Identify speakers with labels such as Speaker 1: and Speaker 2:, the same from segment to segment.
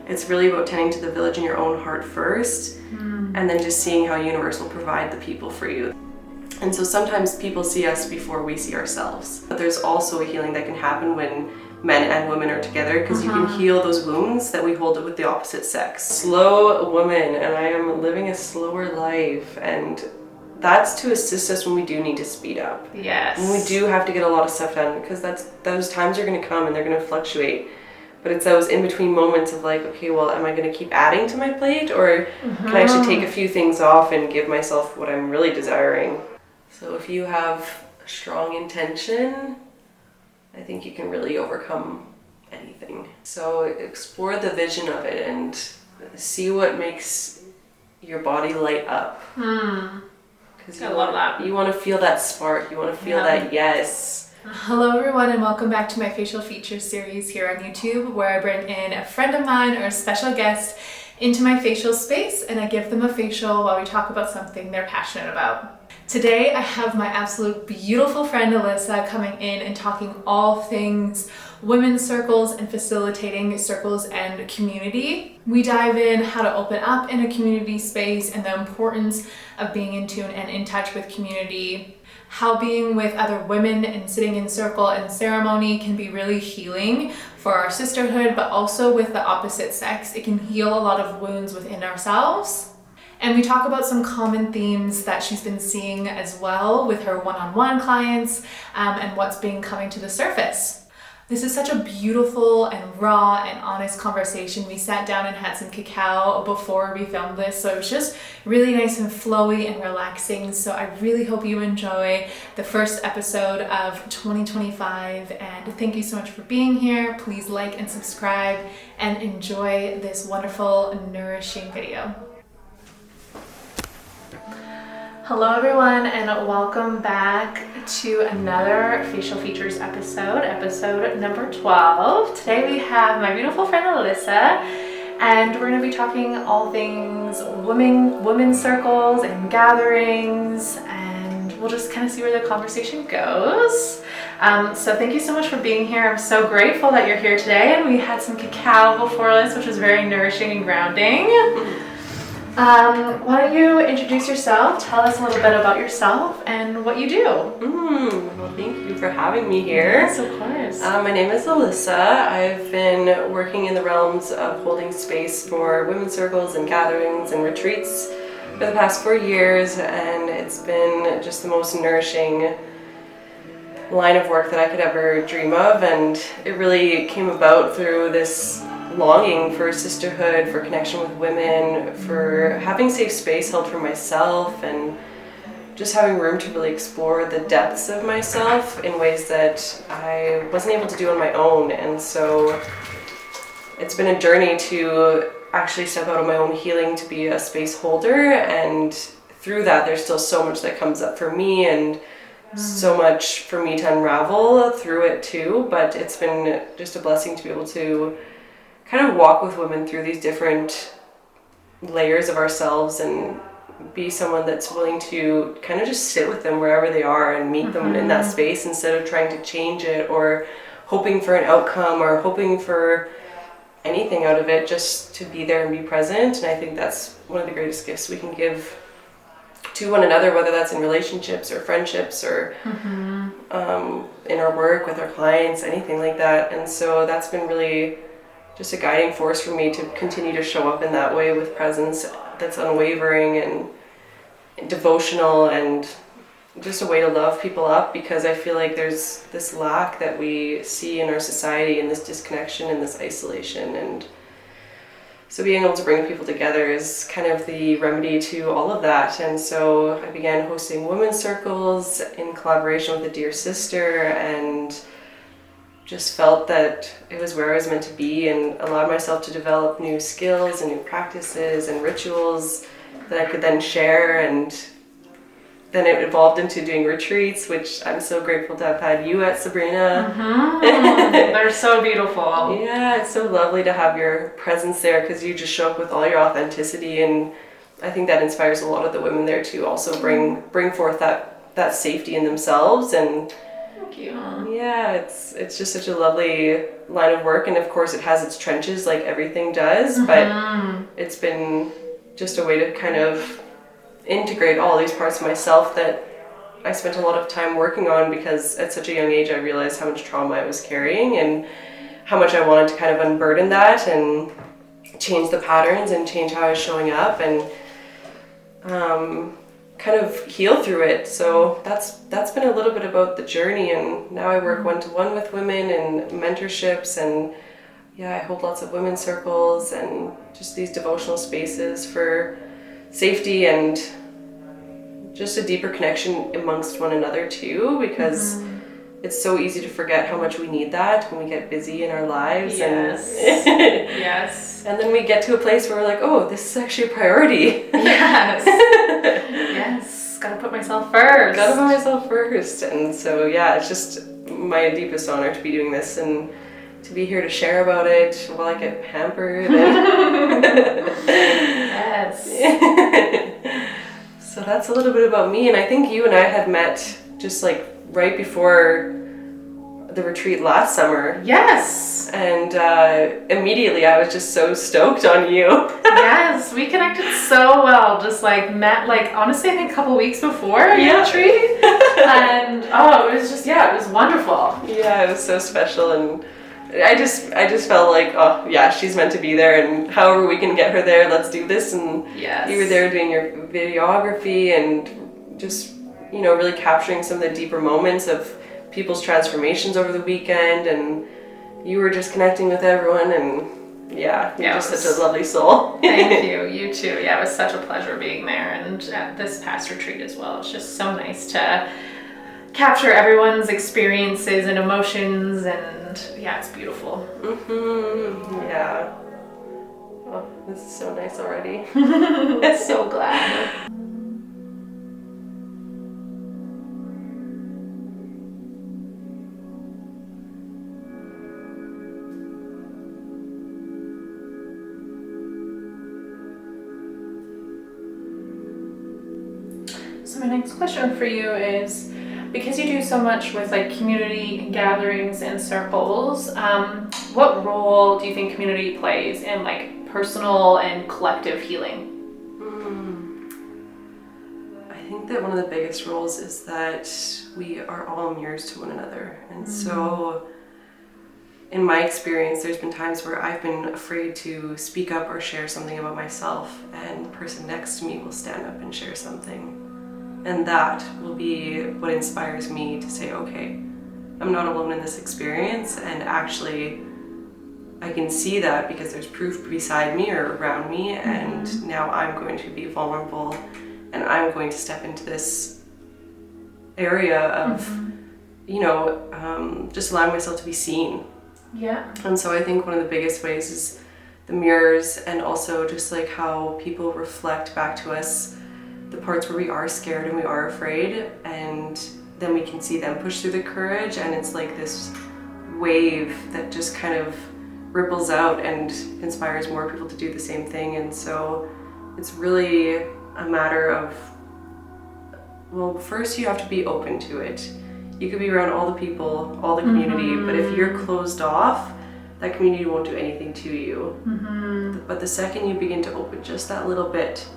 Speaker 1: It's really about tending to the village in your own heart first, and then just seeing how universe will provide the people for you. And so sometimes people see us before we see ourselves. But there's also a healing that can happen when men and women are together, because you can heal those wounds that we hold with the opposite sex. Slow woman, and I am living a slower life, and that's to assist us when we do need to speed up.
Speaker 2: Yes.
Speaker 1: When we do have to get a lot of stuff done, because those times are going to come and they're going to fluctuate. But it's those in-between moments of like, okay, well, am I going to keep adding to my plate, or can I actually take a few things off and give myself what I'm really desiring? So if you have a strong intention, I think you can really overcome anything. So explore the vision of it and see what makes your body light up. Because
Speaker 2: I love that.
Speaker 1: You want to feel that spark. You want to feel that yes.
Speaker 3: Hello everyone, and welcome back to my facial features series here on YouTube, where I bring in a friend of mine or a special guest into my facial space and I give them a facial while we talk about something they're passionate about. Today I have my absolute beautiful friend Alyssa coming in and talking all things women's circles and facilitating circles and community. We dive in how to open up in a community space and the importance of being in tune and in touch with community, how being with other women and sitting in circle and ceremony can be really healing for our sisterhood, but also with the opposite sex, it can heal a lot of wounds within ourselves. And we talk about some common themes that she's been seeing as well with her one-on-one clients and what's been coming to the surface. This is such a beautiful and raw and honest conversation. We sat down and had some cacao before we filmed this, so it was just really nice and flowy and relaxing. So I really hope you enjoy the first episode of 2025, and thank you so much for being here. Please like and subscribe and enjoy this wonderful, nourishing video. Hello everyone, and welcome back to another Facial Features episode number 12. Today we have my beautiful friend Alyssa, and we're going to be talking all things women's circles and gatherings, and we'll just kind of see where the conversation goes. So thank you so much for being here. I'm so grateful that you're here today, and we had some cacao before this, which was very nourishing and grounding. Why don't you introduce yourself, tell us a little bit about yourself and what you do.
Speaker 1: Well, thank you for having me here.
Speaker 3: Yes, of course.
Speaker 1: My name is Alyssa. I've been working in the realms of holding space for women's circles and gatherings and retreats for the past 4 years, and it's been just the most nourishing line of work that I could ever dream of, and it really came about through this longing for sisterhood, for connection with women, for having safe space held for myself, and just having room to really explore the depths of myself in ways that I wasn't able to do on my own. And so it's been a journey to actually step out on my own healing to be a space holder, and through that there's still so much that comes up for me and so much for me to unravel through it too. But it's been just a blessing to be able to kind of walk with women through these different layers of ourselves and be someone that's willing to kind of just sit with them wherever they are and meet them in that space, instead of trying to change it or hoping for an outcome or hoping for anything out of it, just to be there and be present. And I think that's one of the greatest gifts we can give to one another, whether that's in relationships or friendships or in our work with our clients, anything like that. And so that's been really just a guiding force for me to continue to show up in that way with presence that's unwavering and devotional, and just a way to love people up, because I feel like there's this lack that we see in our society, and this disconnection and this isolation. And so being able to bring people together is kind of the remedy to all of that. And so I began hosting women's circles in collaboration with a dear sister, and just felt that it was where I was meant to be, and allowed myself to develop new skills and new practices and rituals that I could then share. And then it evolved into doing retreats, which I'm so grateful to have had you at, Sabrina.
Speaker 2: They're so beautiful.
Speaker 1: Yeah, it's so lovely to have your presence there, because you just show up with all your authenticity, and I think that inspires a lot of the women there to also bring forth that safety in themselves and
Speaker 2: Thank you.
Speaker 1: Yeah, it's just such a lovely line of work, and of course it has its trenches like everything does, but it's been just a way to kind of integrate all these parts of myself that I spent a lot of time working on, because at such a young age I realized how much trauma I was carrying and how much I wanted to kind of unburden that and change the patterns and change how I was showing up and kind of heal through it. So that's been a little bit about the journey, and now I work one-to-one with women and mentorships, and I hold lots of women's circles and just these devotional spaces for safety and just a deeper connection amongst one another too, because it's so easy to forget how much we need that when we get busy in our lives.
Speaker 2: Yes.
Speaker 1: And
Speaker 2: Yes.
Speaker 1: and then we get to a place where we're like, oh, this is actually a priority.
Speaker 2: Yes. Yes. Gotta put myself first.
Speaker 1: Gotta put myself first. And so it's just my deepest honor to be doing this and to be here to share about it while I get pampered.
Speaker 2: Yes.
Speaker 1: So that's a little bit about me, and I think you and I had met just like right before the retreat last summer.
Speaker 2: Yes.
Speaker 1: And immediately I was just so stoked on you.
Speaker 2: Yes, we connected so well. Just like met, like honestly, I think a couple weeks before your retreat. And it was just it was wonderful.
Speaker 1: Yeah, it was so special, and I just felt like, she's meant to be there, and however we can get her there, let's do this. And you were there doing your videography and just really capturing some of the deeper moments of people's transformations over the weekend, and you were just connecting with everyone, and you're just such a lovely soul.
Speaker 2: Thank you. You too. Yeah, it was such a pleasure being there, and at this past retreat as well. It's just so nice to capture everyone's experiences and emotions, and it's beautiful.
Speaker 1: Yeah. Oh, this is so nice already.
Speaker 2: So glad. So my next question for you is, because you do so much with like community gatherings and circles, what role do you think community plays in like personal and collective healing?
Speaker 1: I think that one of the biggest roles is that we are all mirrors to one another. And so in my experience, there's been times where I've been afraid to speak up or share something about myself, and the person next to me will stand up and share something. And that will be what inspires me to say, okay, I'm not alone in this experience, and actually I can see that because there's proof beside me or around me, and now I'm going to be vulnerable and I'm going to step into this area of, just allowing myself to be seen.
Speaker 2: Yeah.
Speaker 1: And so I think one of the biggest ways is the mirrors, and also just like how people reflect back to us the parts where we are scared and we are afraid, and then we can see them push through the courage, and it's like this wave that just kind of ripples out and inspires more people to do the same thing. And so it's really a matter of, well, first you have to be open to it. You could be around all the people, all the community, but if you're closed off, that community won't do anything to you. But the second you begin to open just that little bit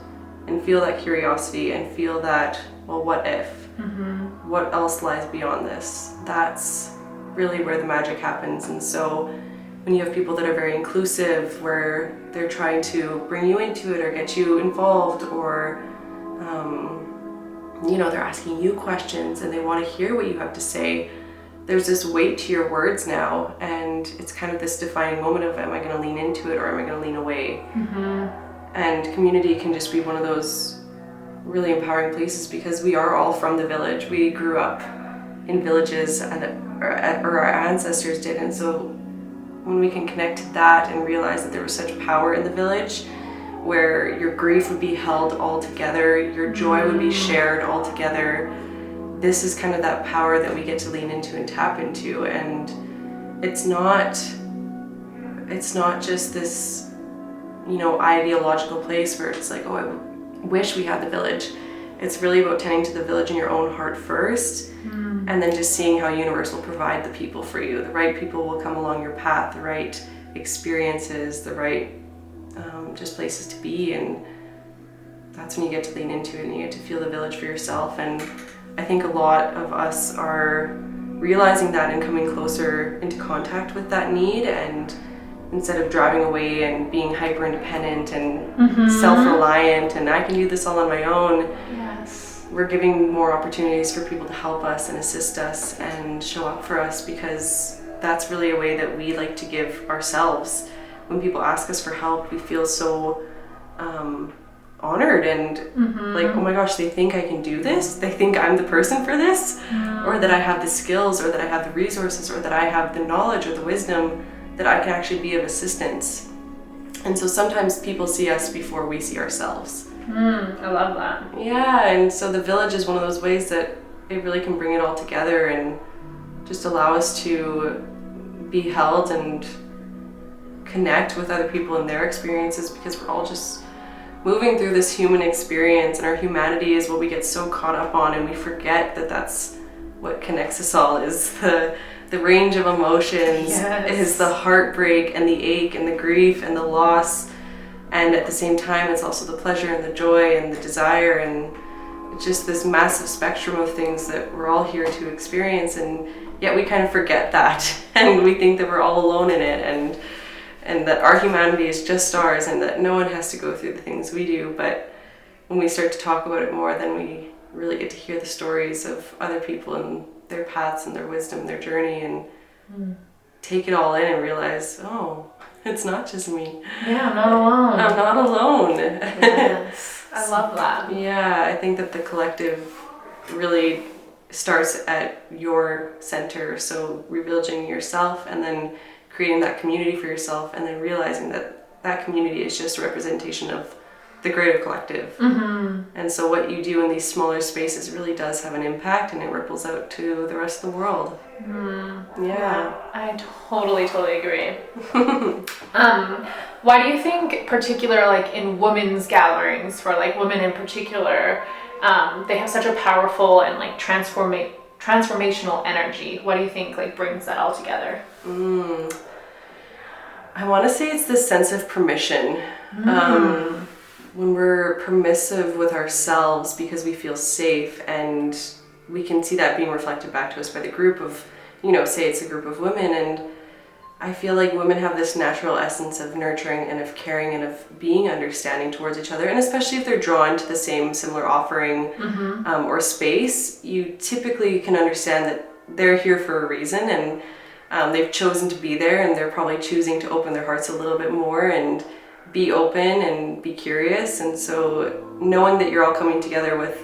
Speaker 1: and feel that curiosity and feel that, well, what if? What else lies beyond this? That's really where the magic happens. And so when you have people that are very inclusive, where they're trying to bring you into it or get you involved, or they're asking you questions and they want to hear what you have to say, there's this weight to your words now, and it's kind of this defining moment of, am I going to lean into it or am I going to lean away? And community can just be one of those really empowering places, because we are all from the village. We grew up in villages, or our ancestors did, and so when we can connect to that and realize that there was such power in the village, where your grief would be held all together, your joy would be shared all together, this is kind of that power that we get to lean into and tap into. And it's not just this ideological place where it's like, oh, I wish we had the village. It's really about tending to the village in your own heart first, and then just seeing how universe will provide the people for you. The right people will come along your path, the right experiences, the right just places to be, and that's when you get to lean into it and you get to feel the village for yourself. And I think a lot of us are realizing that and coming closer into contact with that need, and instead of driving away and being hyper independent and self-reliant and I can do this all on my own, we're giving more opportunities for people to help us and assist us and show up for us, because that's really a way that we like to give ourselves. When people ask us for help, we feel so honored and like, oh my gosh, they think I can do this, they think I'm the person for this, or that I have the skills, or that I have the resources, or that I have the knowledge or the wisdom that I can actually be of assistance. And so sometimes people see us before we see ourselves.
Speaker 2: I love that.
Speaker 1: Yeah, and so the village is one of those ways that it really can bring it all together and just allow us to be held and connect with other people and their experiences, because we're all just moving through this human experience, and our humanity is what we get so caught up on, and we forget that that's what connects us all, is the range of emotions, is the heartbreak and the ache and the grief and the loss, and at the same time it's also the pleasure and the joy and the desire, and it's just this massive spectrum of things that we're all here to experience, and yet we kind of forget that and we think that we're all alone in it, and that our humanity is just ours, and that no one has to go through the things we do. But when we start to talk about it more, then we really get to hear the stories of other people and their paths and their wisdom, their journey, and take it all in and realize, oh, it's not just me.
Speaker 2: Yeah, I'm not alone.
Speaker 1: I'm not alone.
Speaker 2: Yes, I love that.
Speaker 1: Yeah, I think that the collective really starts at your center, so revillaging yourself and then creating that community for yourself, and then realizing that that community is just a representation of the greater collective. And so what you do in these smaller spaces really does have an impact, and it ripples out to the rest of the world. Yeah.
Speaker 2: I totally agree. Why do you think, particular like in women's gatherings, for like women in particular, they have such a powerful and like transformational energy? What do you think like brings that all together?
Speaker 1: I want to say it's this sense of permission. When we're permissive with ourselves because we feel safe, and we can see that being reflected back to us by the group of, say it's a group of women, and I feel like women have this natural essence of nurturing and of caring and of being understanding towards each other, and especially if they're drawn to the same similar offering or space, you typically can understand that they're here for a reason, and they've chosen to be there, and they're probably choosing to open their hearts a little bit more and be open and be curious. And so knowing that you're all coming together with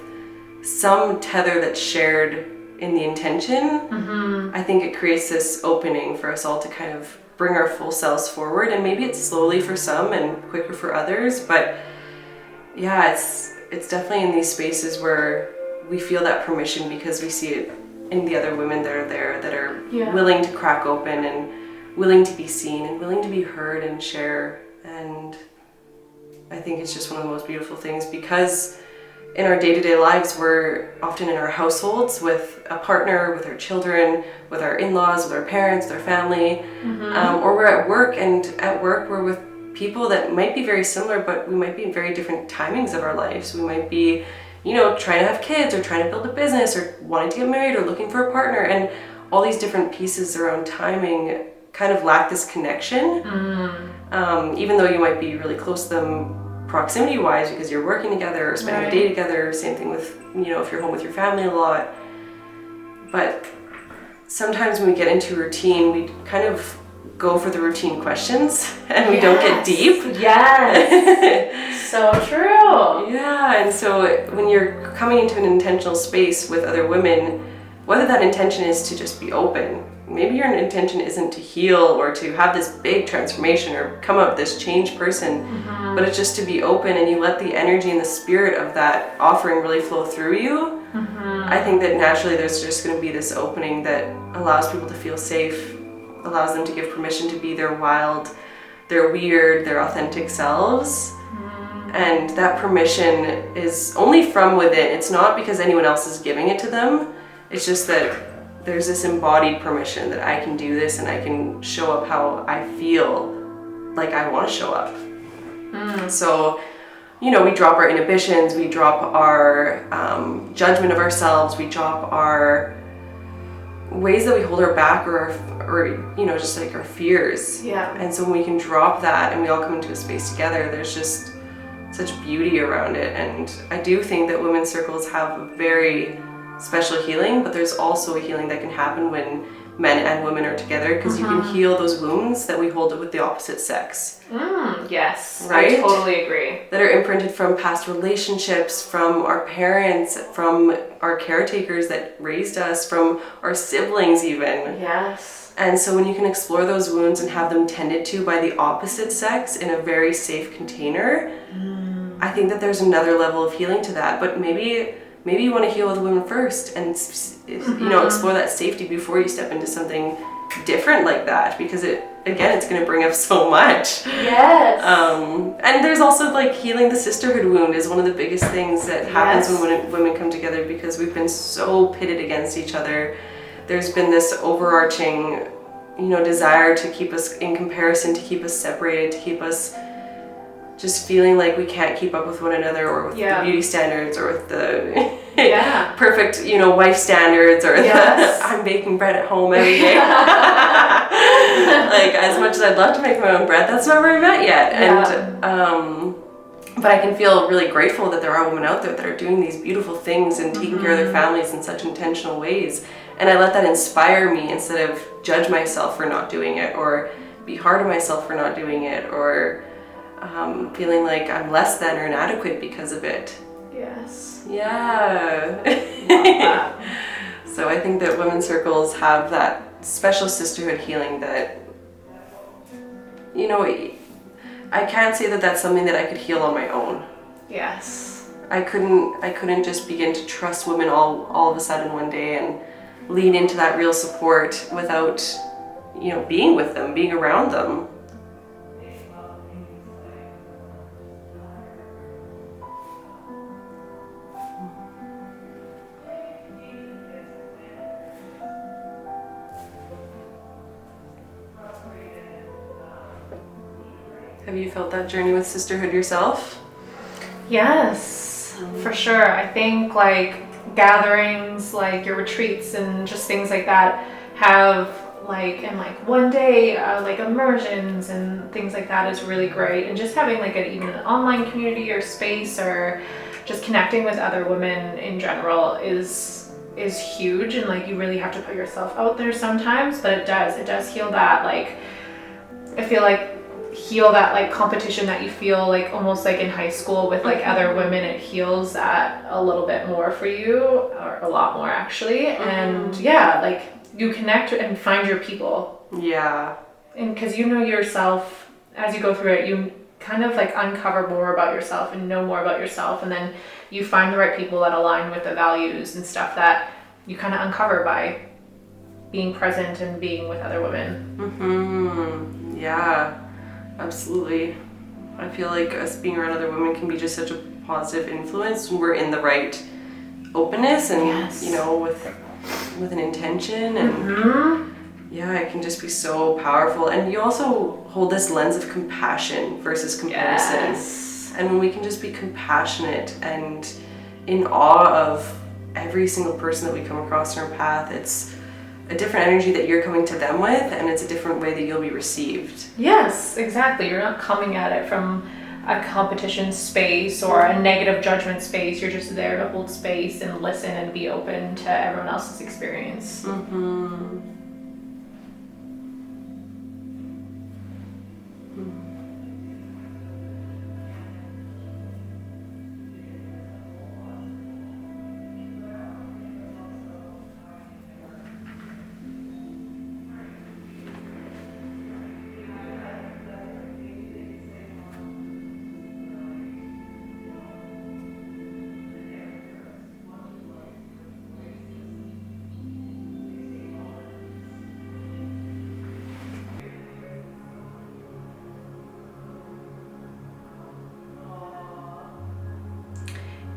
Speaker 1: some tether that's shared in the intention, I think it creates this opening for us all to kind of bring our full selves forward. And maybe it's slowly for some and quicker for others, but yeah, it's definitely in these spaces where we feel that permission because we see it in the other women that are there, that are willing to crack open and willing to be seen and willing to be heard and share. And I think it's just one of the most beautiful things, because in our day-to-day lives, we're often in our households with a partner, with our children, with our in-laws, with our parents, with our family, or we're at work, and at work we're with people that might be very similar, but we might be in very different timings of our lives. We might be, trying to have kids, or trying to build a business, or wanting to get married, or looking for a partner, and all these different pieces around timing kind of lack this connection. Even though you might be really close to them proximity wise because you're working together or spending a day together, same thing with, if you're home with your family a lot. But sometimes when we get into routine, we kind of go for the routine questions and we don't get deep.
Speaker 2: So true.
Speaker 1: Yeah, and so when you're coming into an intentional space with other women, whether that intention is to just be open, maybe your intention isn't to heal or to have this big transformation or come up this changed person, but it's just to be open, and you let the energy and the spirit of that offering really flow through you. I think that naturally there's just going to be this opening that allows people to feel safe, allows them to give permission to be their wild, their weird, their authentic selves. And that permission is only from within. It's not because anyone else is giving it to them. It's just that there's this embodied permission that I can do this and I can show up how I feel like I want to show up. So, you know, we drop our inhibitions, we drop our judgment of ourselves, we drop our ways that we hold her back or you know, just like our fears.
Speaker 2: Yeah.
Speaker 1: And so when we can drop that and we all come into a space together, there's just such beauty around it. And I do think that women's circles have a very special healing, but there's also a healing that can happen when men and women are together, because you can heal those wounds that we hold with the opposite sex.
Speaker 2: Yes,
Speaker 1: Right?
Speaker 2: I totally agree.
Speaker 1: That are imprinted from past relationships, from our parents, from our caretakers that raised us, from our siblings even.
Speaker 2: Yes.
Speaker 1: And so when you can explore those wounds and have them tended to by the opposite sex in a very safe container, I think that there's another level of healing to that. But maybe you want to heal with women first and you know, explore that safety before you step into something different like that, because it's going to bring up so much.
Speaker 2: Yes.
Speaker 1: And there's also like healing the sisterhood wound is one of the biggest things that happens when women come together, because we've been so pitted against each other. There's been this overarching, you know, desire to keep us in comparison, to keep us separated, to keep us just feeling like we can't keep up with one another, or with the beauty standards, or with the perfect, you know, wife standards, or the I'm baking bread at home every day. Like, as much as I'd love to make my own bread, that's not where I'm at yet. And but I can feel really grateful that there are women out there that are doing these beautiful things and taking care of their families in such intentional ways. And I let that inspire me instead of judge myself for not doing it, or be hard on myself for not doing it, or feeling like I'm less than or inadequate because of it.
Speaker 2: Yes.
Speaker 1: Yeah. So I think that women's circles have that special sisterhood healing that, you know, I can't say that that's something that I could heal on my own.
Speaker 2: Yes.
Speaker 1: I couldn't just begin to trust women all of a sudden one day and lean into that real support without, you know, being with them, being around them. Have you felt that journey with sisterhood yourself?
Speaker 2: Yes, for sure. I think like gatherings, like your retreats and just things like that have like, and like one day like immersions and things like that is really great. And just having like even an online community or space, or just connecting with other women in general is huge. And like you really have to put yourself out there sometimes, but it does heal that, like I feel like heal that like competition that you feel like almost like in high school with like other women. It heals that a little bit more for you, or a lot more actually. And like you connect and find your people.
Speaker 1: Yeah.
Speaker 2: And because you know yourself as you go through it, you kind of like uncover more about yourself and know more about yourself, and then you find the right people that align with the values and stuff that you kind of uncover by being present and being with other women.
Speaker 1: Yeah. Absolutely. I feel like us being around other women can be just such a positive influence when we're in the right openness and you know, with an intention, and it can just be so powerful. And you also hold this lens of compassion versus comparison. And when we can just be compassionate and in awe of every single person that we come across in our path, it's a different energy that you're coming to them with, and it's a different way that you'll be received.
Speaker 2: Yes, exactly. You're not coming at it from a competition space or a negative judgment space. You're just there to hold space and listen and be open to everyone else's experience.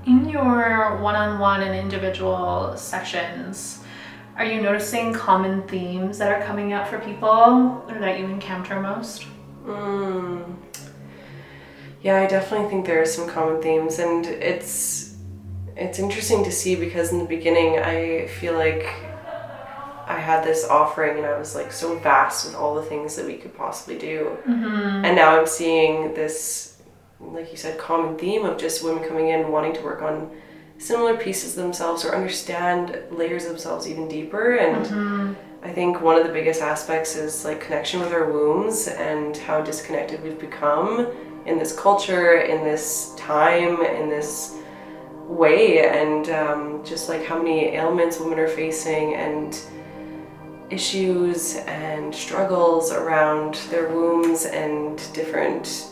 Speaker 2: In your one-on-one and individual sessions, are you noticing common themes that are coming up for people or that you encounter most?
Speaker 1: Yeah, I definitely think there are some common themes, and it's interesting to see because in the beginning I feel like I had this offering and I was like so vast with all the things that we could possibly do. And now I'm seeing this, like you said, common theme of just women coming in wanting to work on similar pieces of themselves or understand layers of themselves even deeper. And I think one of the biggest aspects is like connection with our wombs and how disconnected we've become in this culture, in this time, in this way, and just like how many ailments women are facing and issues and struggles around their wombs and different,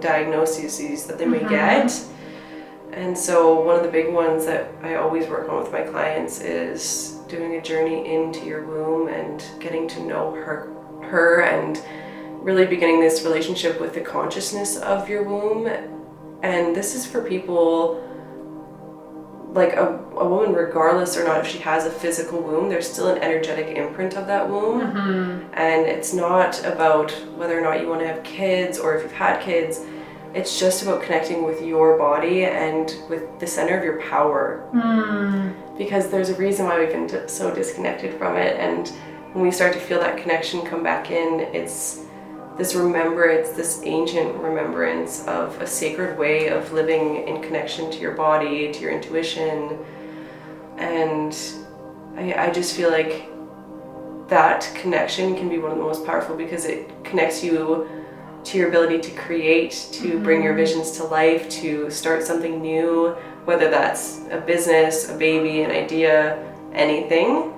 Speaker 1: diagnoses that they may get. And so one of the big ones that I always work on with my clients is doing a journey into your womb and getting to know her and really beginning this relationship with the consciousness of your womb. And this is for people, like a woman, regardless or not if she has a physical womb, there's still an energetic imprint of that womb. And it's not about whether or not you want to have kids or if you've had kids. It's just about connecting with your body and with the center of your power. Because there's a reason why we've been so disconnected from it. And when we start to feel that connection come back in, it's this remembrance, this ancient remembrance of a sacred way of living in connection to your body, to your intuition. And I just feel like that connection can be one of the most powerful because it connects you to your ability to create, to bring your visions to life, to start something new, whether that's a business, a baby, an idea, anything.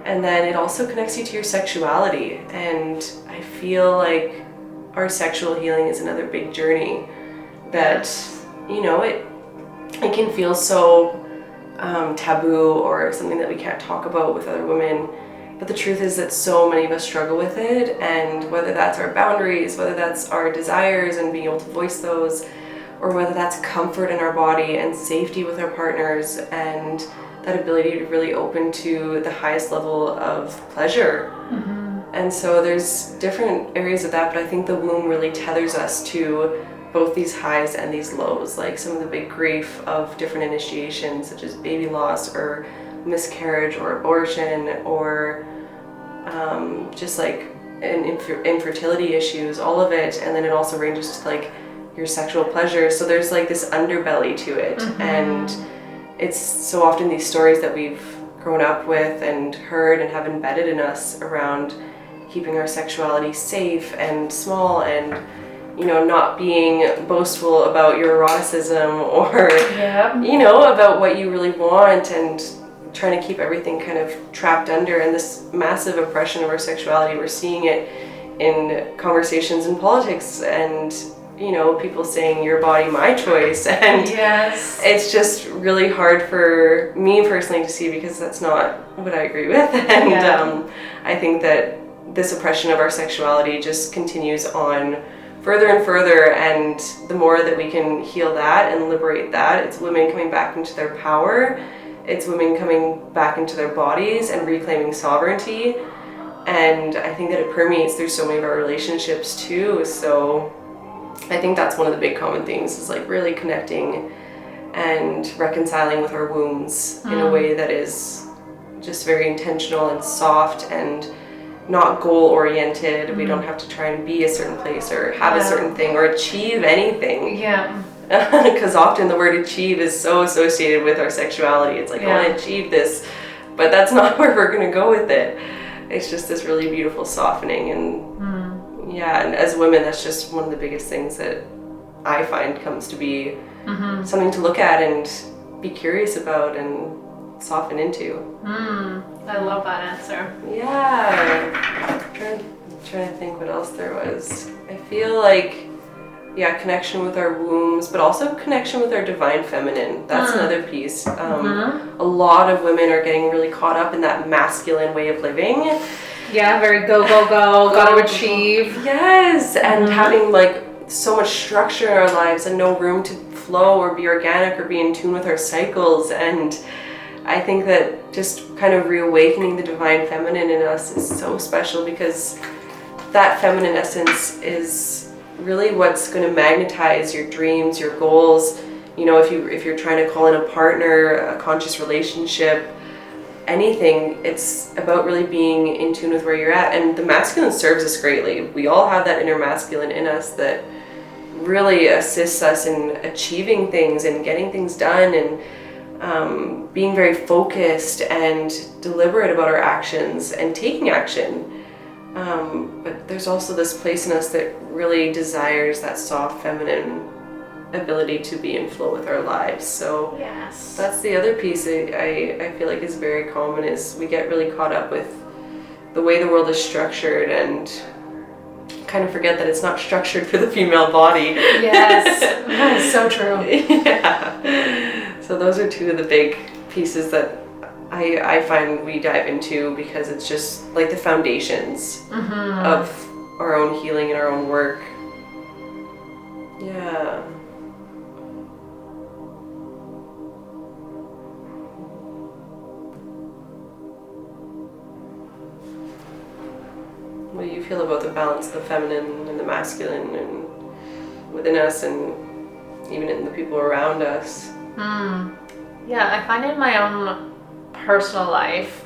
Speaker 1: And then it also connects you to your sexuality. And I feel like our sexual healing is another big journey that, it can feel so taboo or something that we can't talk about with other women. But the truth is that so many of us struggle with it, and whether that's our boundaries, whether that's our desires and being able to voice those, or whether that's comfort in our body and safety with our partners and that ability to really open to the highest level of pleasure. And so there's different areas of that, but I think the womb really tethers us to both these highs and these lows, like some of the big grief of different initiations such as baby loss or miscarriage or abortion or just like infertility issues, all of it. And then it also ranges to like your sexual pleasure. So there's like this underbelly to it. And it's so often these stories that we've grown up with and heard and have embedded in us around keeping our sexuality safe and small and not being boastful about your eroticism or about what you really want, and trying to keep everything kind of trapped under. And this massive oppression of our sexuality, we're seeing it in conversations in politics and people saying your body, my choice. And it's just really hard for me personally to see because that's not what I agree with. And I think that this oppression of our sexuality just continues on further and further, and the more that we can heal that and liberate that, it's women coming back into their power, it's women coming back into their bodies and reclaiming sovereignty. And I think that it permeates through so many of our relationships too. So I think that's one of the big common themes, is like really connecting and reconciling with our wombs in a way that is just very intentional and soft and not goal oriented. We don't have to try and be a certain place or have a certain thing or achieve anything. Because often the word achieve is so associated with our sexuality. It's like, I want to achieve this, but that's not where we're going to go with it. It's just this really beautiful softening. And and as women, that's just one of the biggest things that I find comes to be something to look at and be curious about and soften into.
Speaker 2: I love that answer.
Speaker 1: I'm trying to think what else there was. I feel like, connection with our wombs, but also connection with our divine feminine. That's another piece. A lot of women are getting really caught up in that masculine way of living.
Speaker 2: Very go, gotta achieve.
Speaker 1: Yes, and having like so much structure in our lives and no room to flow or be organic or be in tune with our cycles. And I think that just kind of reawakening the divine feminine in us is so special, because that feminine essence is really what's going to magnetize your dreams, your goals. You know, if you're trying to call in a partner, a conscious relationship, anything, it's about really being in tune with where you're at. And the masculine serves us greatly. We all have that inner masculine in us that really assists us in achieving things and getting things done, and being very focused and deliberate about our actions and taking action. But there's also this place in us that really desires that soft feminine ability to be in flow with our lives. So
Speaker 2: Yes.
Speaker 1: that's the other piece I feel like is very common, is we get really caught up with the way the world is structured and kind of forget that it's not structured for the female body.
Speaker 2: Yes. That is so true.
Speaker 1: Yeah. So those are two of the big pieces that I find we dive into, because it's just like the foundations of our own healing and our own work. Yeah. What do you feel about the balance of the feminine and the masculine and within us and even in the people around us?
Speaker 2: Yeah, I find in my own personal life,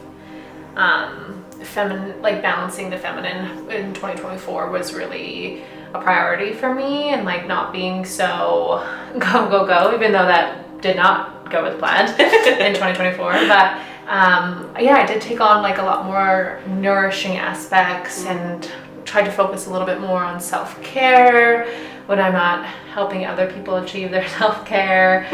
Speaker 2: like balancing the feminine in 2024 was really a priority for me, and like not being so go, even though that did not go as planned in 2024. But yeah, I did take on like a lot more nourishing aspects and tried to focus a little bit more on self-care when I'm not helping other people achieve their self-care.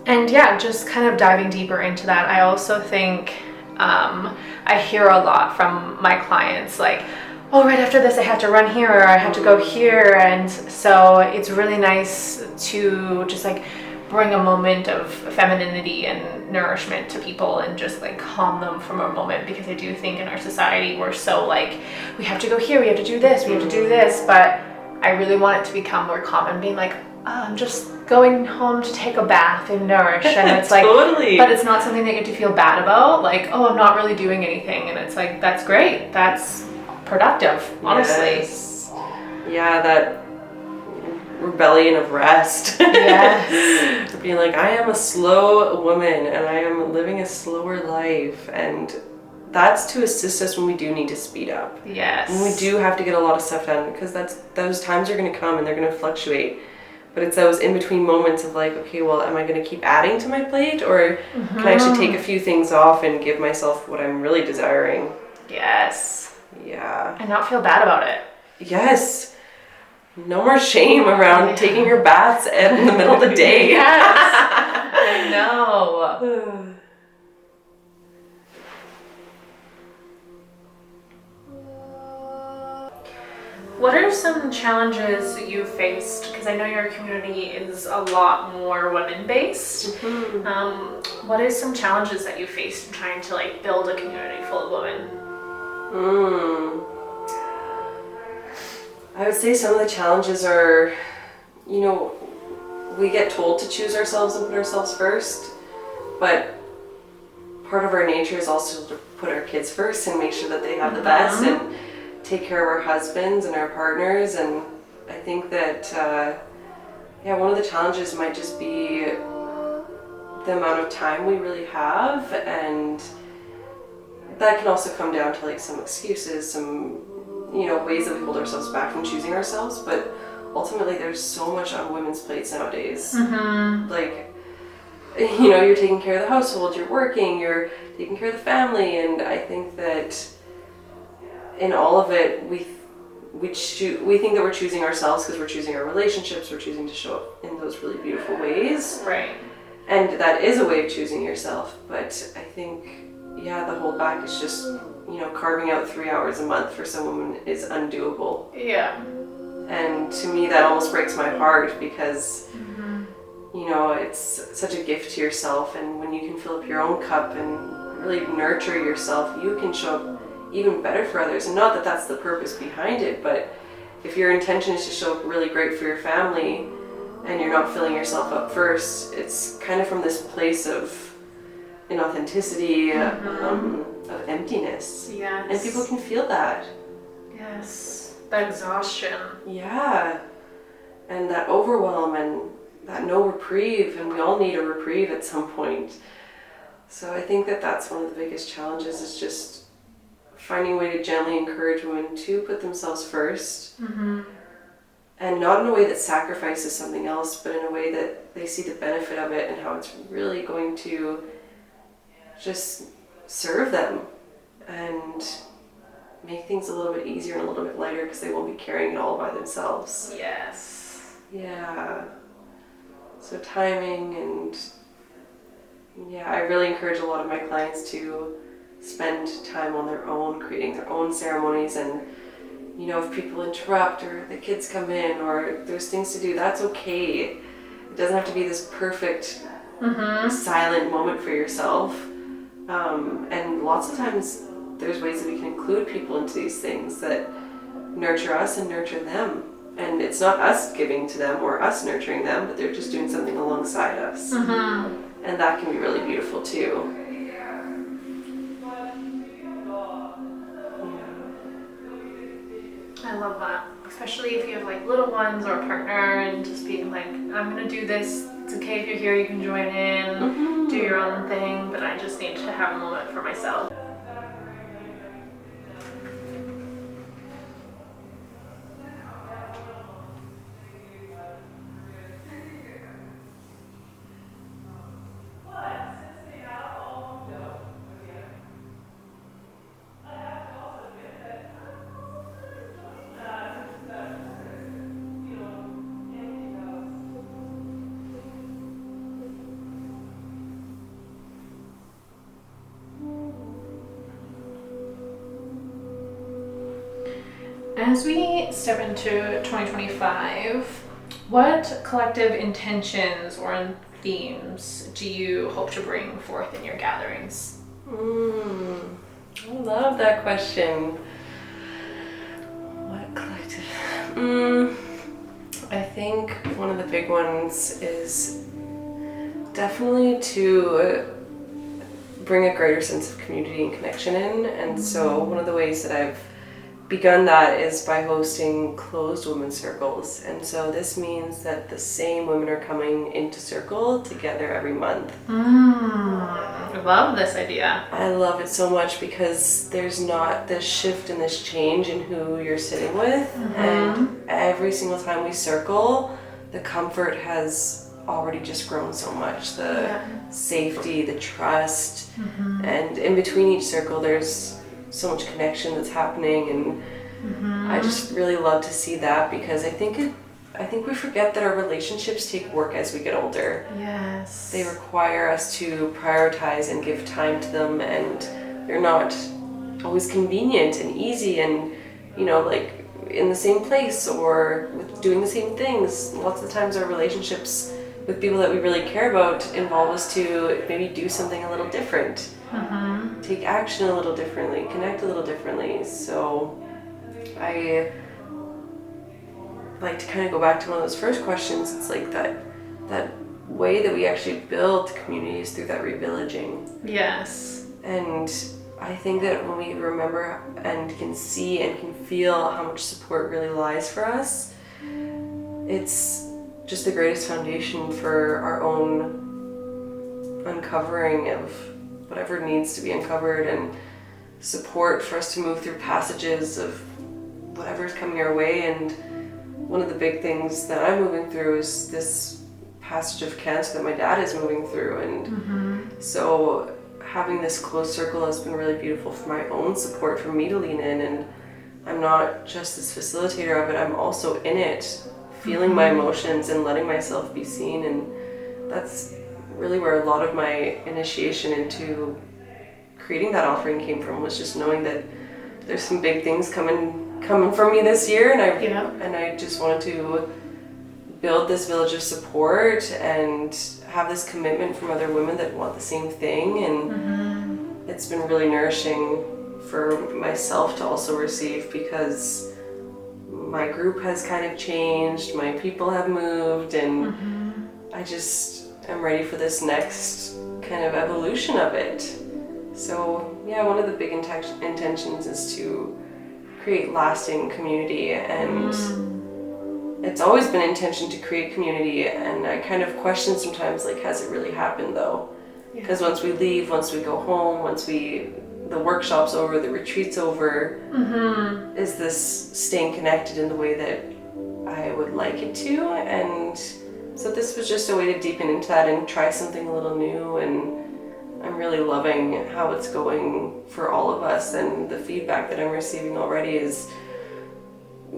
Speaker 2: And yeah, just kind of diving deeper into that. I also think I hear a lot from my clients like, oh, right after this I have to run here or I have to go here. And so it's really nice to just like bring a moment of femininity and nourishment to people and just like calm them from a moment, because I do think in our society we're so like, we have to go here, we have to do this, we have to do this. But I really want it to become more common, being like, I'm just going home to take a bath and nourish, and it's like
Speaker 1: Totally.
Speaker 2: But it's not something that you have to feel bad about, like, oh, I'm not really doing anything, and it's like, that's great, that's productive, honestly.
Speaker 1: Yes. Yeah, that rebellion of rest.
Speaker 2: Yes.
Speaker 1: Being like, I am a slow woman and I am living a slower life, and that's to assist us when we do need to speed up.
Speaker 2: Yes.
Speaker 1: When we do have to get a lot of stuff done, because those times are going to come and they're going to fluctuate. But it's those in-between moments of like, okay, well, am I going to keep adding to my plate, or can I actually take a few things off and give myself what I'm really desiring?
Speaker 2: Yes.
Speaker 1: Yeah.
Speaker 2: And not feel bad about it.
Speaker 1: Yes. No more shame around taking your baths in the middle of the day.
Speaker 2: Yes. I know. What are some challenges that you faced? Because I know your community is a lot more women-based. What is some challenges that you faced in trying to like build a community full of women?
Speaker 1: I would say some of the challenges are, you know, we get told to choose ourselves and put ourselves first, but part of our nature is also to put our kids first and make sure that they have the best and take care of our husbands and our partners. And I think that, one of the challenges might just be the amount of time we really have, and that can also come down to like some excuses, some, you know, ways that we hold ourselves back from choosing ourselves. But ultimately there's so much on women's plates nowadays. Like, you know, you're taking care of the household, you're working, you're taking care of the family, and I think that in all of it, we think that we're choosing ourselves because we're choosing our relationships, we're choosing to show up in those really beautiful ways.
Speaker 2: Right.
Speaker 1: And that is a way of choosing yourself. But I think, the holdback is just, you know, carving out 3 hours a month for some women is undoable.
Speaker 2: Yeah.
Speaker 1: And to me, that almost breaks my heart, because, you know, it's such a gift to yourself. And when you can fill up your own cup and really nurture yourself, you can show up even better for others. And not that that's the purpose behind it, but if your intention is to show up really great for your family and you're not filling yourself up first, it's kind of from this place of inauthenticity, of emptiness.
Speaker 2: Yes.
Speaker 1: And people can feel that.
Speaker 2: Yes. That exhaustion.
Speaker 1: Yeah. And that overwhelm and that no reprieve, and we all need a reprieve at some point. So I think that that's one of the biggest challenges, is just finding a way to gently encourage women to put themselves first. And not in a way that sacrifices something else, but in a way that they see the benefit of it and how it's really going to just serve them and make things a little bit easier and a little bit lighter, because they won't be carrying it all by themselves.
Speaker 2: Yes.
Speaker 1: Yeah. So timing, and yeah, I really encourage a lot of my clients to spend time on their own, creating their own ceremonies. And if people interrupt or the kids come in or there's things to do, that's okay. It doesn't have to be this perfect silent moment for yourself. And lots of times there's ways that we can include people into these things that nurture us and nurture them. And it's not us giving to them or us nurturing them, but they're just doing something alongside us. And that can be really beautiful too.
Speaker 2: I love that. Especially if you have like little ones or a partner, and just being like, I'm gonna do this. It's okay if you're here, you can join in, do your own thing, but I just need to have a moment for myself. As we step into 2025, what collective intentions or themes do you hope to bring forth in your gatherings?
Speaker 1: I love that question. What collective? I think one of the big ones is definitely to bring a greater sense of community and connection in. And so one of the ways that I've begun that is by hosting closed women's circles. And so this means that the same women are coming into circle together every month.
Speaker 2: I love this idea.
Speaker 1: I love it so much, because there's not this shift and this change in who you're sitting with. And every single time we circle, the comfort has already just grown so much. The safety, the trust, and in between each circle there's so much connection that's happening, and I just really love to see that, because I think we forget that our relationships take work as we get older.
Speaker 2: Yes.
Speaker 1: They require us to prioritize and give time to them, and they're not always convenient and easy and like in the same place or with doing the same things. Lots of the times our relationships with people that we really care about involve us to maybe do something a little different. Take action a little differently, connect a little differently. So I like to kind of go back to one of those first questions. It's like that way that we actually build communities through that revillaging.
Speaker 2: Yes.
Speaker 1: And I think that when we remember and can see and can feel how much support really lies for us, it's just the greatest foundation for our own uncovering of whatever needs to be uncovered, and support for us to move through passages of whatever's coming our way. And one of the big things that I'm moving through is this passage of cancer that my dad is moving through. And so having this close circle has been really beautiful for my own support, for me to lean in. And I'm not just this facilitator of it, I'm also in it, feeling my emotions and letting myself be seen. And that's really where a lot of my initiation into creating that offering came from, was just knowing that there's some big things coming for me this year, and I just wanted to build this village of support and have this commitment from other women that want the same thing. And it's been really nourishing for myself to also receive, because my group has kind of changed, my people have moved, and I just am ready for this next kind of evolution of it. So yeah, one of the big intentions is to create lasting community, and it's always been intention to create community, and I kind of question sometimes, like, has it really happened though? Because once we leave, once we go home, the workshop's over, the retreat's over, is this staying connected in the way that I would like it to? And so this was just a way to deepen into that and try something a little new, and I'm really loving how it's going for all of us, and the feedback that I'm receiving already is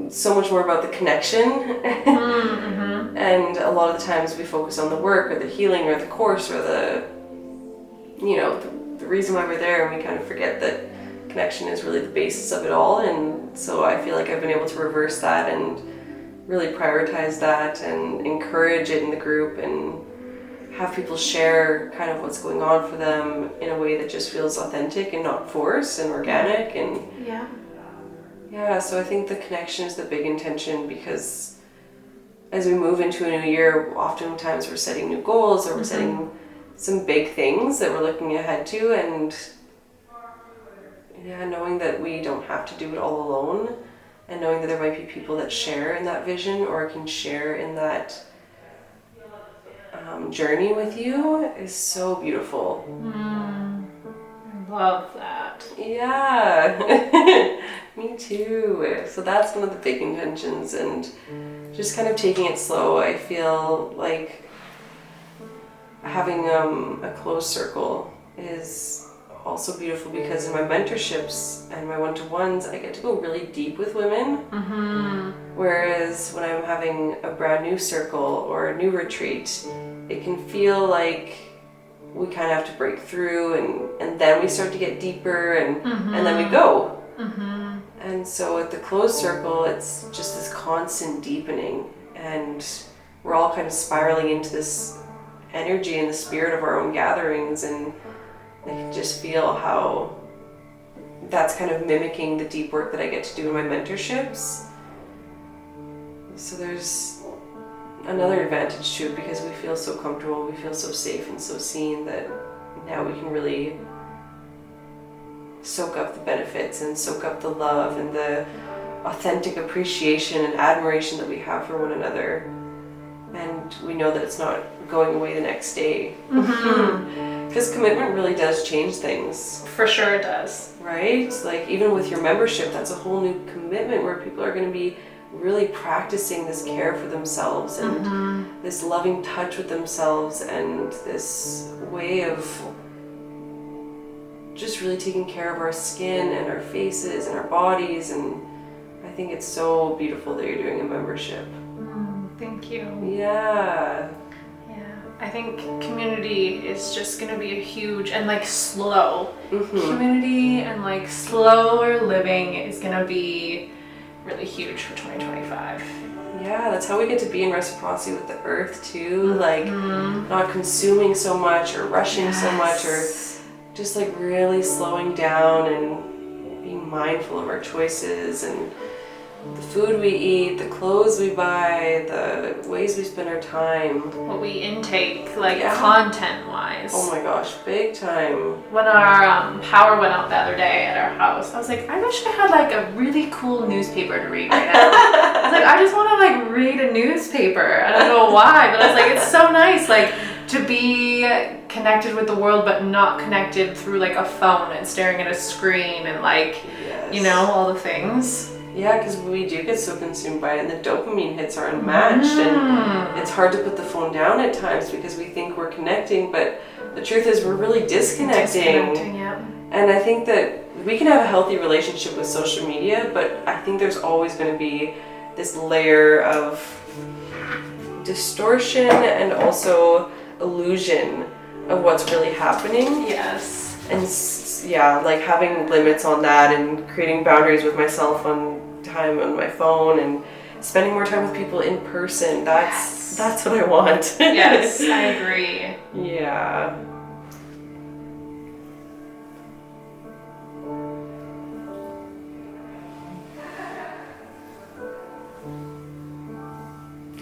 Speaker 1: so much more about the connection. And a lot of the times we focus on the work or the healing or the course or the reason why we're there, and we kind of forget that connection is really the basis of it all. And so I feel like I've been able to reverse that and really prioritize that and encourage it in the group, and have people share kind of what's going on for them in a way that just feels authentic and not forced and organic. And so I think the connection is the big intention, because as we move into a new year, oftentimes we're setting new goals, or we're setting some big things that we're looking ahead to, and knowing that we don't have to do it all alone, and knowing that there might be people that share in that vision or can share in that journey with you is so beautiful.
Speaker 2: I love that.
Speaker 1: Yeah. Me too. So that's one of the big intentions, and just kind of taking it slow. I feel like having a closed circle is also beautiful, because in my mentorships and my one-to-ones, I get to go really deep with women. Whereas when I'm having a brand new circle or a new retreat, it can feel like we kind of have to break through, and then we start to get deeper, and then we go. And so at the closed circle, it's just this constant deepening, and we're all kind of spiraling into this energy and the spirit of our own gatherings, and I can just feel how that's kind of mimicking the deep work that I get to do in my mentorships. So there's another advantage to it, because we feel so comfortable, we feel so safe and so seen, that now we can really soak up the benefits and soak up the love and the authentic appreciation and admiration that we have for one another. And we know that it's not going away the next day. Because commitment really does change things.
Speaker 2: For sure it does.
Speaker 1: Right? Like, even with your membership, that's a whole new commitment where people are going to be really practicing this care for themselves, and this loving touch with themselves, and this way of just really taking care of our skin and our faces and our bodies. And I think it's so beautiful that you're doing a membership.
Speaker 2: Thank you.
Speaker 1: Yeah.
Speaker 2: I think community is just going to be a huge and slow community, and slower living is going to be really huge for 2025.
Speaker 1: Yeah, that's how we get to be in reciprocity with the earth too, not consuming so much or rushing so much, or just really slowing down and being mindful of our choices, and the food we eat, the clothes we buy, the ways we spend our time.
Speaker 2: What we intake, content-wise.
Speaker 1: Oh my gosh, big time.
Speaker 2: When our power went out the other day at our house, I was like, I wish I had a really cool newspaper to read right now. I was like, I just want to read a newspaper. I don't know why, but I was like, it's so nice to be connected with the world, but not connected through a phone and staring at a screen and all the things.
Speaker 1: Yeah, because we do get so consumed by it, and the dopamine hits are unmatched, and it's hard to put the phone down at times because we think we're connecting, but the truth is we're really disconnecting. And I think that we can have a healthy relationship with social media, but I think there's always going to be this layer of distortion and also illusion of what's really happening.
Speaker 2: Yes.
Speaker 1: And having limits on that, and creating boundaries with myself on time on my phone, and spending more time with people in person. That's what I want.
Speaker 2: Yes, I agree.
Speaker 1: Yeah.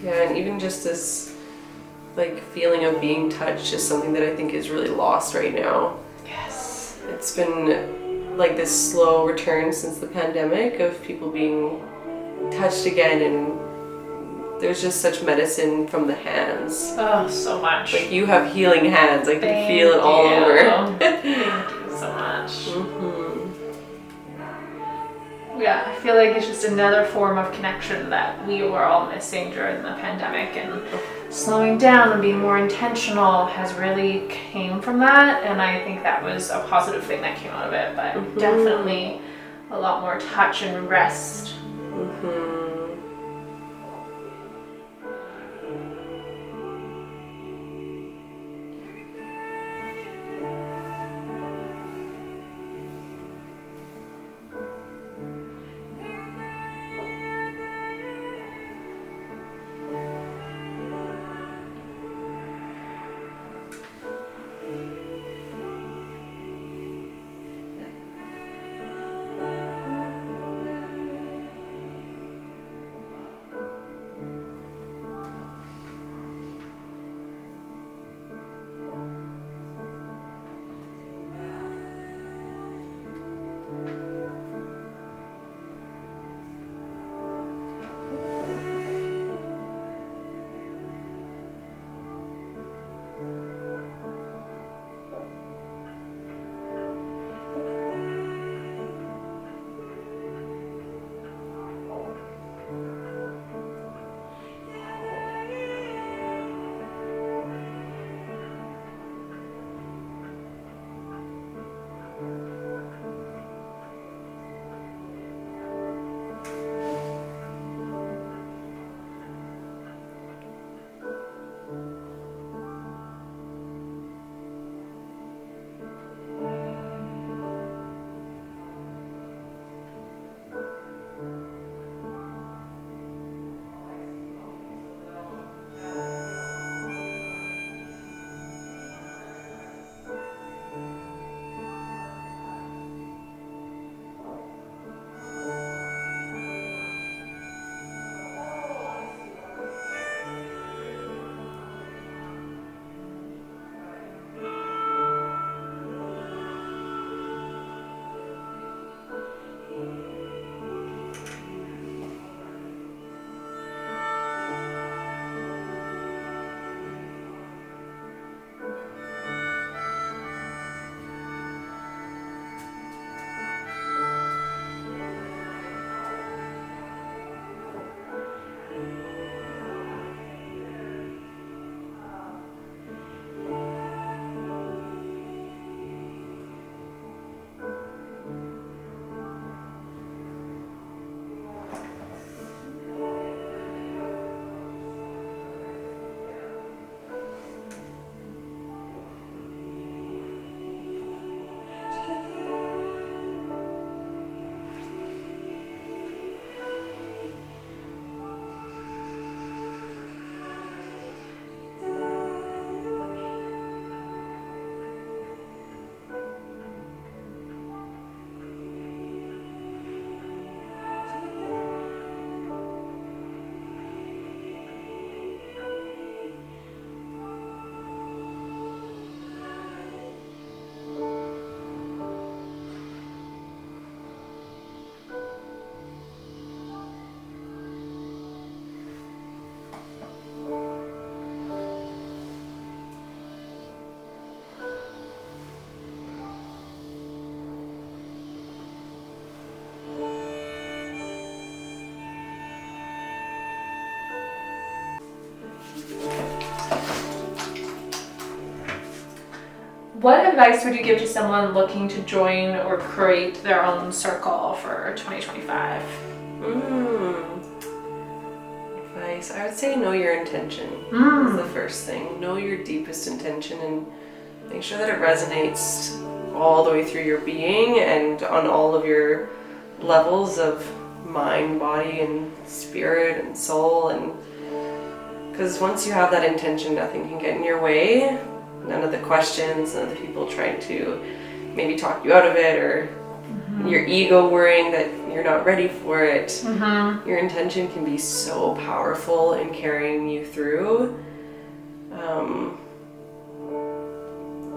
Speaker 1: Yeah, and even just this like feeling of being touched is something that I think is really lost right now.
Speaker 2: Yes.
Speaker 1: It's been like this slow return since the pandemic of people being touched again, and there's just such medicine from the hands.
Speaker 2: Oh, so much.
Speaker 1: Like you have healing hands. I can
Speaker 2: Thank
Speaker 1: feel it all
Speaker 2: you.
Speaker 1: over.
Speaker 2: Thank you so much.
Speaker 1: Mm-hmm.
Speaker 2: Yeah, I feel like it's just another form of connection that we were all missing during the pandemic, and slowing down and being more intentional has really came from that, and I think that was a positive thing that came out of it, but definitely a lot more touch and rest.
Speaker 1: Mm-hmm.
Speaker 2: What advice would you give to someone looking to join or create their own circle for 2025?
Speaker 1: Advice. I would say know your intention is the first thing. Know your deepest intention and make sure that it resonates all the way through your being and on all of your levels of mind, body, and spirit and soul. And because once you have that intention, nothing can get in your way. None of the questions, none of the people trying to maybe talk you out of it or your ego worrying that you're not ready for it.
Speaker 2: Mm-hmm.
Speaker 1: Your intention can be so powerful in carrying you through.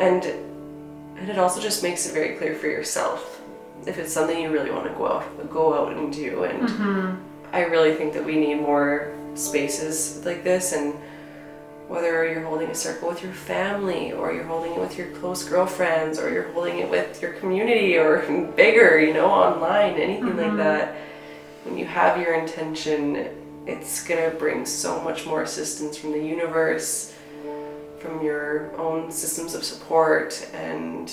Speaker 1: And it also just makes it very clear for yourself if it's something you really want to go out and do. And I really think that we need more spaces like this, and whether you're holding a circle with your family, or you're holding it with your close girlfriends, or you're holding it with your community, or bigger, online, anything like that. When you have your intention, it's gonna bring so much more assistance from the universe, from your own systems of support, and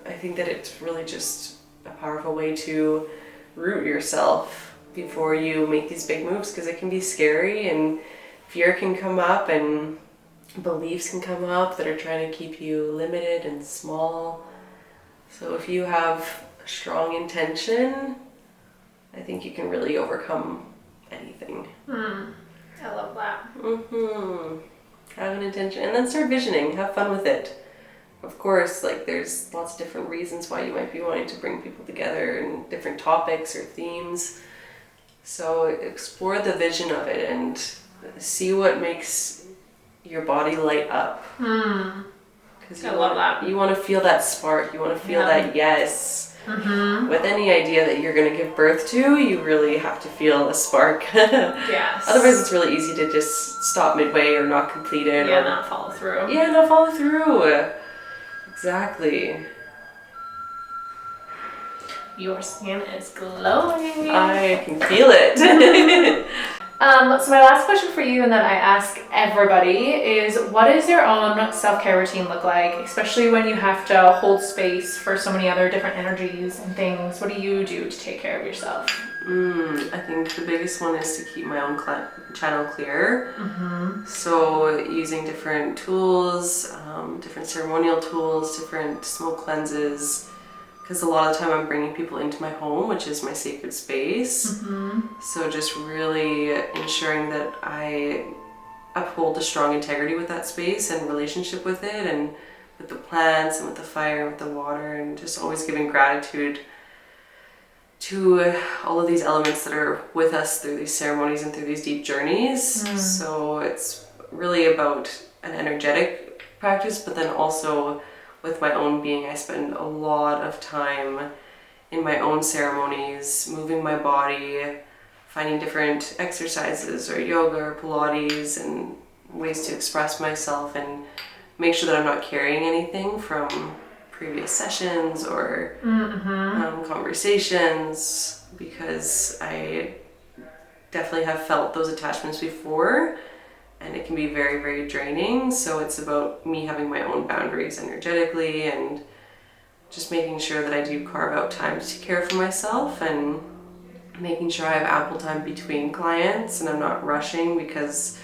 Speaker 1: I think that it's really just a powerful way to root yourself before you make these big moves, because it can be scary and fear can come up and beliefs can come up that are trying to keep you limited and small. So if you have a strong intention, I think you can really overcome anything.
Speaker 2: I love that.
Speaker 1: Have an intention and then start visioning. Have fun with it. Of course, there's lots of different reasons why you might be wanting to bring people together and different topics or themes. So explore the vision of it and see what makes your body light up. Because
Speaker 2: I love that.
Speaker 1: You want to feel that spark. You want to feel that yes. With any idea that you're going to give birth to, you really have to feel a spark.
Speaker 2: Yes.
Speaker 1: Otherwise, it's really easy to just stop midway or not complete it.
Speaker 2: Yeah,
Speaker 1: or
Speaker 2: not follow through.
Speaker 1: Yeah, not follow through. Exactly.
Speaker 2: Your skin is glowing.
Speaker 1: I can feel it.
Speaker 2: So my last question for you, and that I ask everybody, is what does your own self-care routine look like, especially when you have to hold space for so many other different energies and things? What do you do to take care of yourself?
Speaker 1: I think the biggest one is to keep my own channel clear. So using different tools, different ceremonial tools, different smoke cleanses, because a lot of the time I'm bringing people into my home, which is my sacred space. So just really ensuring that I uphold a strong integrity with that space and relationship with it, and with the plants and with the fire and with the water, and just always giving gratitude to all of these elements that are with us through these ceremonies and through these deep journeys. So it's really about an energetic practice, but then also with my own being. I spend a lot of time in my own ceremonies, moving my body, finding different exercises or yoga or Pilates and ways to express myself and make sure that I'm not carrying anything from previous sessions or conversations, because I definitely have felt those attachments before, and it can be very, very draining. So it's about me having my own boundaries energetically and just making sure that I do carve out time to care for myself, and making sure I have ample time between clients and I'm not rushing, because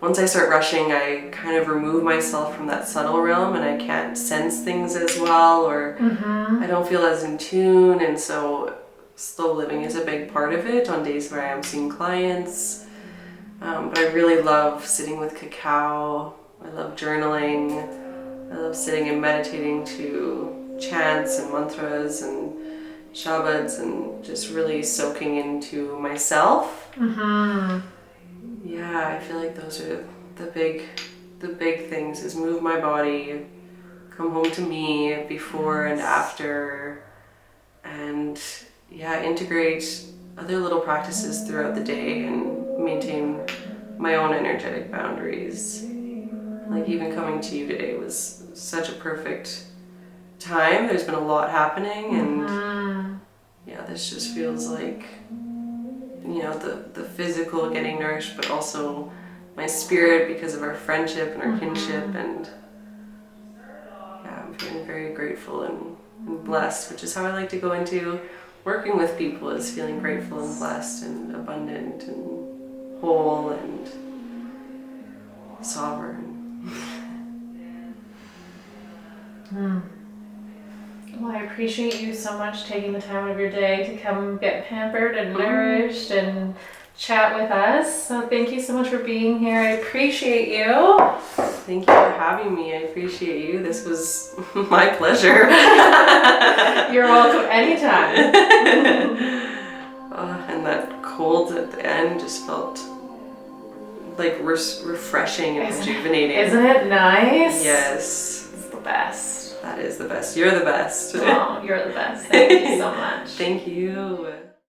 Speaker 1: once I start rushing, I kind of remove myself from that subtle realm and I can't sense things as well, or I don't feel as in tune. And so slow living is a big part of it on days where I am seeing clients. But I really love sitting with cacao. I love journaling. I love sitting and meditating to chants and mantras and shabads and just really soaking into myself. Yeah, I feel like those are the big things, is move my body, come home to me before and after, and integrate other little practices throughout the day and maintain my own energetic boundaries. Like even coming to you today was such a perfect time. There's been a lot happening, and this just feels like, the physical getting nourished, but also my spirit because of our friendship and our kinship, and I'm feeling very grateful and blessed, which is how I like to go into working with people, is feeling grateful and blessed and abundant and whole and sovereign.
Speaker 2: Well, I appreciate you so much taking the time of your day to come get pampered and nourished and chat with us. So thank you so much for being here. I appreciate you.
Speaker 1: Thank you for having me. I appreciate you. This was my pleasure.
Speaker 2: You're welcome anytime.
Speaker 1: And that cold at the end just felt like refreshing and rejuvenating.
Speaker 2: Isn't it nice?
Speaker 1: Yes.
Speaker 2: It's the best.
Speaker 1: That is the best. You're the best.
Speaker 2: Oh, you're the best. Thank you so much.
Speaker 1: Thank you.